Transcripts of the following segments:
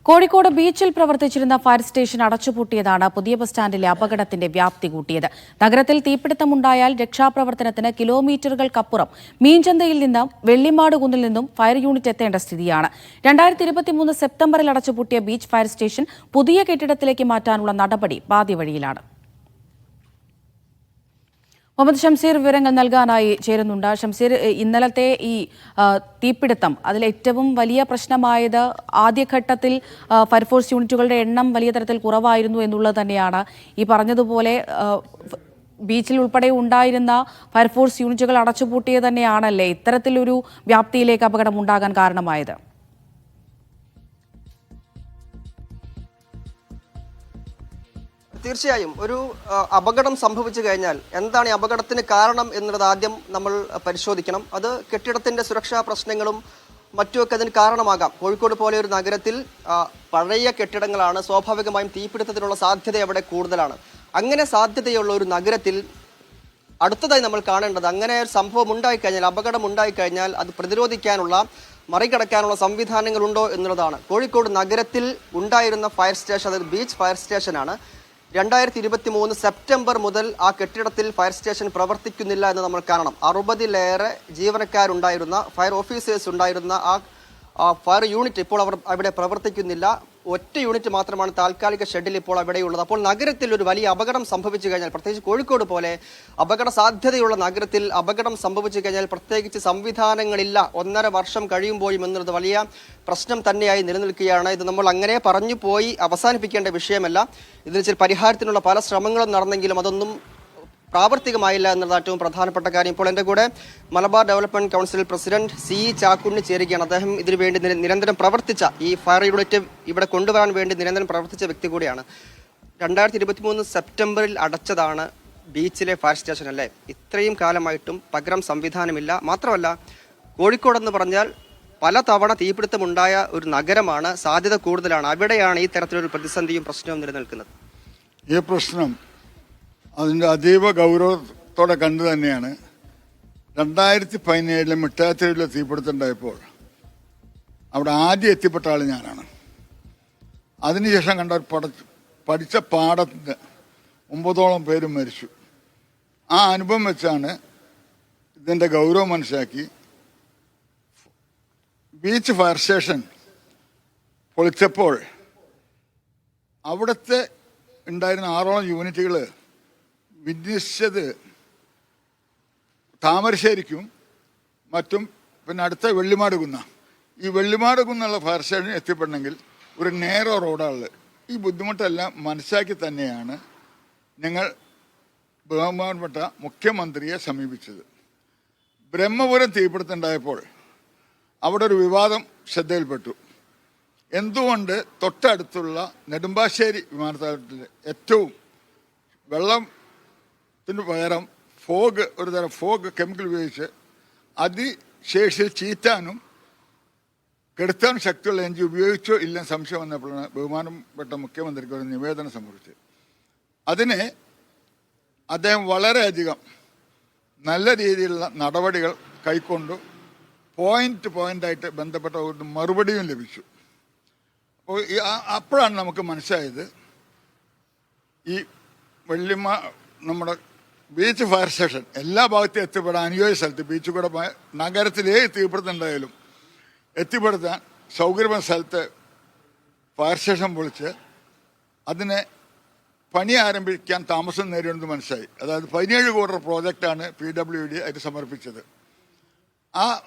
കോഴിക്കോട് ബീച്ചിൽ പ്രവർത്തിച്ചിരുന്ന fire station അടച്ചുപൂട്ടിയതാണ് പുതിയ ബസ് സ്റ്റാൻഡിലെ അപകടത്തിന്റെ വ്യാപ്തി കൂട്ടിയത്. നഗരത്തിൽ തീപിടുത്തമുണ്ടായാൽ രക്ഷാപ്രവർത്തനത്തിന് കിലോമീറ്ററുകൾക്കപ്പുറം മീൻചന്തയിൽ നിന്നും വെള്ളിമാട് കുന്നിൽ നിന്നും ഫയർ യൂണിറ്റ് എത്തേണ്ട സ്ഥിതിയാണ്. 2023 സെപ്റ്റംബറിൽ അടച്ചുപൂട്ടിയ ബീച്ച് ഫയർ സ്റ്റേഷൻ പുതിയ കെട്ടിടത്തിലേക്ക് മാറ്റാനുള്ള നടപടി പാതിവഴിയിലാണ്. മുഹമ്മദ് ഷംസീർ വിവരങ്ങൾ നൽകാനായി ചേരുന്നുണ്ട്. ഷംസീർ, ഇന്നലത്തെ ഈ തീപിടുത്തം അതിൽ ഏറ്റവും വലിയ പ്രശ്നമായത് ആദ്യഘട്ടത്തിൽ ഫയർഫോഴ്സ് യൂണിറ്റുകളുടെ എണ്ണം വലിയ തരത്തിൽ കുറവായിരുന്നു എന്നുള്ളത് തന്നെയാണ്. ഈ പറഞ്ഞതുപോലെ ബീച്ചിൽ ഉൾപ്പെടെ ഉണ്ടായിരുന്ന ഫയർഫോഴ്സ് യൂണിറ്റുകൾ അടച്ചുപൂട്ടിയത് തന്നെയാണല്ലേ ഇത്തരത്തിലൊരു വ്യാപ്തിയിലേക്ക് അപകടം ഉണ്ടാകാൻ കാരണമായത്? തീർച്ചയായും ഒരു അപകടം സംഭവിച്ചു കഴിഞ്ഞാൽ എന്താണ് ഈ അപകടത്തിന് കാരണം എന്നുള്ളത് ആദ്യം നമ്മൾ പരിശോധിക്കണം. അത് കെട്ടിടത്തിന്റെ സുരക്ഷാ പ്രശ്നങ്ങളും മറ്റുമൊക്കെ അതിന് കാരണമാകാം. കോഴിക്കോട് പോലെ ഒരു നഗരത്തിൽ പഴയ കെട്ടിടങ്ങളാണ്, സ്വാഭാവികമായും തീപിടുത്തത്തിനുള്ള സാധ്യത അവിടെ കൂടുതലാണ്. അങ്ങനെ സാധ്യതയുള്ള ഒരു നഗരത്തിൽ അടുത്തതായി നമ്മൾ കാണേണ്ടത്, അങ്ങനെ ഒരു സംഭവം ഉണ്ടായിക്കഴിഞ്ഞാൽ, അപകടം ഉണ്ടായിക്കഴിഞ്ഞാൽ അത് പ്രതിരോധിക്കാനുള്ള, മറികടക്കാനുള്ള സംവിധാനങ്ങളുണ്ടോ എന്നുള്ളതാണ്. കോഴിക്കോട് നഗരത്തിൽ ഉണ്ടായിരുന്ന ഫയർ സ്റ്റേഷൻ, അതായത് ബീച്ച് ഫയർ സ്റ്റേഷനാണ്. 2023 സെപ്റ്റംബർ മുതൽ ആ കെട്ടിടത്തിൽ ഫയർ സ്റ്റേഷൻ പ്രവർത്തിക്കുന്നില്ല എന്ന് നമ്മൾ കാണണം. 60-ലേറെ ജീവനക്കാരുണ്ടായിരുന്ന, ഫയർ ഓഫീസേഴ്സ് ഉണ്ടായിരുന്ന ആ ഫയർ യൂണിറ്റ് ഇപ്പോൾ അവിടെ പ്രവർത്തിക്കുന്നില്ല. ഒറ്റ യൂണിറ്റ് മാത്രമാണ് താൽക്കാലിക ഷെഡിൽ ഇപ്പോൾ അവിടെയുള്ളത്. അപ്പോൾ നഗരത്തിൽ ഒരു വലിയ അപകടം സംഭവിച്ചു കഴിഞ്ഞാൽ, പ്രത്യേകിച്ച് കോഴിക്കോട് പോലെ അപകട സാധ്യതയുള്ള നഗരത്തിൽ അപകടം സംഭവിച്ചു കഴിഞ്ഞാൽ പ്രത്യേകിച്ച് സംവിധാനങ്ങളില്ല, 1.5 വർഷം കഴിയുമ്പോഴും എന്നുള്ളത് വലിയ പ്രശ്നം തന്നെയായി നിലനിൽക്കുകയാണ്. ഇത് നമ്മൾ അങ്ങനെ പറഞ്ഞു പോയി അവസാനിപ്പിക്കേണ്ട വിഷയമല്ല. ഇതിന് ചില പരിഹാരത്തിനുള്ള പല ശ്രമങ്ങളും നടന്നെങ്കിലും അതൊന്നും പ്രാവർത്തികമായില്ല എന്നതാണ് ഏറ്റവും പ്രധാനപ്പെട്ട കാര്യം. ഇപ്പോൾ എൻ്റെ കൂടെ Malabar development council president C Chakkunni ചേരുകയാണ്. അദ്ദേഹം ഇതിനു വേണ്ടി നിരന്തരം പ്രവർത്തിച്ച, ഈ ഫയർ യൂണിറ്റ് ഇവിടെ കൊണ്ടുവരാൻ വേണ്ടി നിരന്തരം പ്രവർത്തിച്ച വ്യക്തി കൂടിയാണ്. 2023 സെപ്റ്റംബറിൽ അടച്ചതാണ് ബീച്ചിലെ ഫയർ സ്റ്റേഷൻ അല്ലേ? ഇത്രയും കാലമായിട്ടും പകരം സംവിധാനമില്ല. മാത്രമല്ല, കോഴിക്കോടെന്ന് പറഞ്ഞാൽ പല തവണ തീപിടുത്തമുണ്ടായ ഒരു നഗരമാണ്, സാധ്യത കൂടുതലാണ്. അവിടെയാണ് ഈ തരത്തിലൊരു പ്രതിസന്ധിയും പ്രശ്നവും നിലനിൽക്കുന്നത്. ഈ പ്രശ്നം അതിൻ്റെ അതീവ ഗൗരവത്തോടെ കണ്ടു തന്നെയാണ് 2017 മിഠായിത്തെരുവിലെ തീപിടുത്തമുണ്ടായപ്പോൾ അവിടെ ആദ്യം എത്തിപ്പെട്ട ആൾ ഞാനാണ്. അതിനുശേഷം കണ്ട പഠിച്ച പാടത്തിന് 9ഓളം പേര് മരിച്ചു. ആ അനുഭവം വെച്ചാണ് ഇതിൻ്റെ ഗൗരവം മനസ്സിലാക്കി ബീച്ച് ഫയർ സ്റ്റേഷൻ പൊളിച്ചപ്പോൾ അവിടുത്തെ ഉണ്ടായിരുന്ന 6ഓളം യൂണിറ്റുകൾ വിന്യസിച്ചത് താമരശ്ശേരിക്കും മറ്റും, പിന്നെ അടുത്ത വെള്ളിമാട് കുന്ന. ഈ വെള്ളിമാട് കുന്നുള്ള ഫയർ സ്റ്റേഷൻ എത്തിപ്പെടണമെങ്കിൽ ഒരു നേരോ റോഡാണുള്ളത്. ഈ ബുദ്ധിമുട്ടെല്ലാം മനസ്സിലാക്കി തന്നെയാണ് ഞങ്ങൾ ബഹുമാനപ്പെട്ട മുഖ്യമന്ത്രിയെ സമീപിച്ചത്. ബ്രഹ്മപുരം തീപിടുത്തമുണ്ടായപ്പോൾ അവിടെ ഒരു വിവാദം ശ്രദ്ധയിൽപ്പെട്ടു. എന്തുകൊണ്ട് തൊട്ടടുത്തുള്ള നെടുമ്പാശ്ശേരി വിമാനത്താവളത്തിൽ ഏറ്റവും വെള്ളത്തിന് പകരം ഒരു തരം ഫോഗ് കെമിക്കൽ ഉപയോഗിച്ച് അതിശേഷിയിൽ ചീറ്റാനും കെടുത്താനും ശക്തിയുള്ള എൻജിൻ ഉപയോഗിച്ചോ ഇല്ലെന്ന് സംശയം വന്നപ്പോഴാണ് ബഹുമാനപ്പെട്ട മുഖ്യമന്ത്രിക്ക് ഒരു നിവേദനം സമർപ്പിച്ചത്. അതിന് അദ്ദേഹം വളരെയധികം നല്ല രീതിയിലുള്ള നടപടികൾ കൈക്കൊണ്ടു. പോയിന്റായിട്ട് ബന്ധപ്പെട്ട ഒരു മറുപടിയും ലഭിച്ചു. അപ്പോൾ അപ്പോഴാണ് നമുക്ക് മനസ്സിലായത് ഈ നമ്മുടെ ബീച്ച് ഫയർ സ്റ്റേഷൻ എല്ലാ ഭാഗത്തും എത്തിപ്പെടാൻ അനുയോജ്യ സ്ഥലത്ത്, ബീച്ച് കൂടെ നഗരത്തിലേ തീപിടുത്തമുണ്ടായാലും എത്തിപ്പെടുത്താൻ സൗകര്യമായ സ്ഥലത്ത് ഫയർ സ്റ്റേഷൻ പൊളിച്ച് അതിനെ പണി ആരംഭിക്കാൻ താമസം നേരിടുന്നത് മനസ്സിലായി. അതായത് 17 കോടി പ്രോജക്റ്റാണ് PWD ആയിട്ട് സമർപ്പിച്ചത്.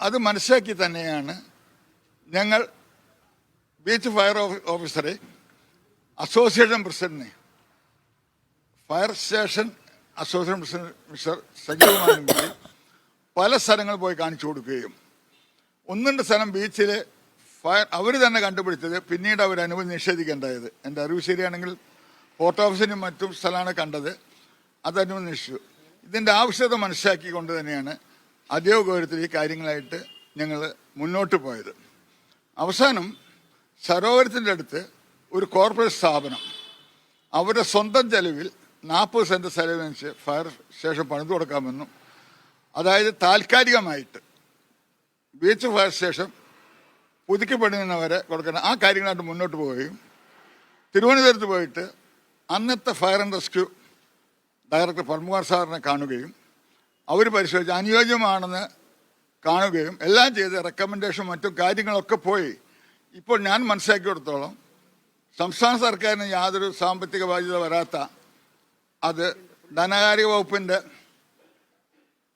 അത് മനസ്സിലാക്കി തന്നെയാണ് ഞങ്ങൾ ബീച്ച് ഫയർ ഓഫീസറെ, അസോസിയേഷൻ പ്രസിഡന്റിനെ, fire station association president mister സജീവമാനും കൂടി പല സ്ഥലങ്ങളിൽ പോയി കാണിച്ചു കൊടുക്കുകയും 1-2 സ്ഥലം ബീച്ചിലെ ഫയർ അവർ തന്നെ കണ്ടുപിടിച്ചത്, പിന്നീട് അവർ അനുമതി നിഷേധിക്കേണ്ടായത്. എൻ്റെ അറിവ് ശരിയാണെങ്കിൽ പോർട്ട് ഓഫീസിനും മറ്റും സ്ഥലമാണ് കണ്ടത്, അത് അനുമതി നിഷേധിച്ചു. ഇതിൻ്റെ ആവശ്യകത മനസ്സിലാക്കിക്കൊണ്ട് തന്നെയാണ് അതേ ഗൗരവത്തിൽ ഈ കാര്യങ്ങളായിട്ട് ഞങ്ങൾ മുന്നോട്ട് പോയത്. അവസാനം സരോവരത്തിൻ്റെ അടുത്ത് ഒരു കോർപ്പറേറ്റ് സ്ഥാപനം അവരുടെ സ്വന്തം ചെലവിൽ 40 സെന്റ് സ്ഥലമനുസരിച്ച് ഫയർ സ്റ്റേഷൻ പണിതു കൊടുക്കാമെന്നും, അതായത് താൽക്കാലികമായിട്ട് ബീച്ച് ഫയർ സ്റ്റേഷൻ പുതുക്കിപ്പണിയുന്നവരെ കൊടുക്കണം. ആ കാര്യങ്ങളായിട്ട് മുന്നോട്ട് പോവുകയും തിരുവനന്തപുരത്ത് പോയിട്ട് അന്നത്തെ fire and rescue director Padmakumar സാറിനെ കാണുകയും അവർ പരിശോധിച്ച് അനുയോജ്യമാണെന്ന് കാണുകയും എല്ലാം ചെയ്ത് റെക്കമെൻഡേഷൻ മറ്റും കാര്യങ്ങളൊക്കെ പോയി. ഇപ്പോൾ ഞാൻ മനസ്സിലാക്കിയെടുത്തോളം സംസ്ഥാന സർക്കാരിന് യാതൊരു സാമ്പത്തിക ബാധ്യത വരാത്ത അത് ധനകാര്യ വകുപ്പിൻ്റെ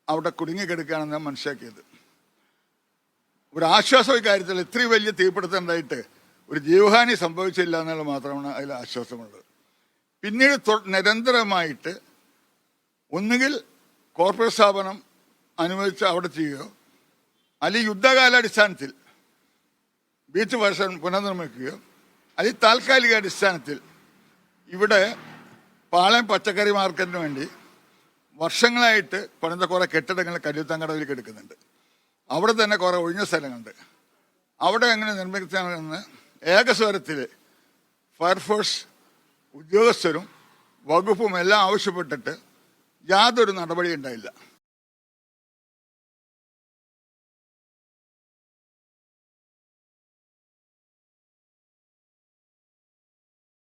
അവിടെ കുടുങ്ങിക്കിടക്കുകയാണെന്ന് ഞാൻ മനസ്സിലാക്കിയത്. ഒരു ആശ്വാസം ഇക്കാര്യത്തിൽ ഇത്രയും വലിയ തീപിടുത്തം ഉണ്ടായിട്ട് ഒരു ജീവഹാനി സംഭവിച്ചില്ല എന്നുള്ളത് മാത്രമാണ് അതിൽ ആശ്വാസമുള്ളത്. പിന്നീട് നിരന്തരമായിട്ട് ഒന്നുകിൽ കോർപ്പറേറ്റ് സ്ഥാപനം അനുവദിച്ച് അവിടെ ചെയ്യുകയോ അല്ലെങ്കിൽ യുദ്ധകാലാടിസ്ഥാനത്തിൽ ബീച്ച് വേർഷൻ പുനർനിർമ്മിക്കുകയോ അല്ലെങ്കിൽ താൽക്കാലിക അടിസ്ഥാനത്തിൽ ഇവിടെ പാളയം പച്ചക്കറി മാർക്കറ്റിന് വേണ്ടി വർഷങ്ങളായിട്ട് പണിത കുറേ കെട്ടിടങ്ങൾ കല്ലുത്താങ്കടവിൽ എടുക്കുന്നുണ്ട്. അവിടെ തന്നെ കുറേ ഒഴിഞ്ഞ സ്ഥലങ്ങളുണ്ട്. അവിടെ എങ്ങനെ നിർമ്മിക്കാമെന്ന് ഏകസ്വരത്തിൽ ഫയർഫോഴ്സ് ഉദ്യോഗസ്ഥരും വകുപ്പും എല്ലാം ആവശ്യപ്പെട്ടിട്ട് യാതൊരു നടപടി ഉണ്ടായില്ല.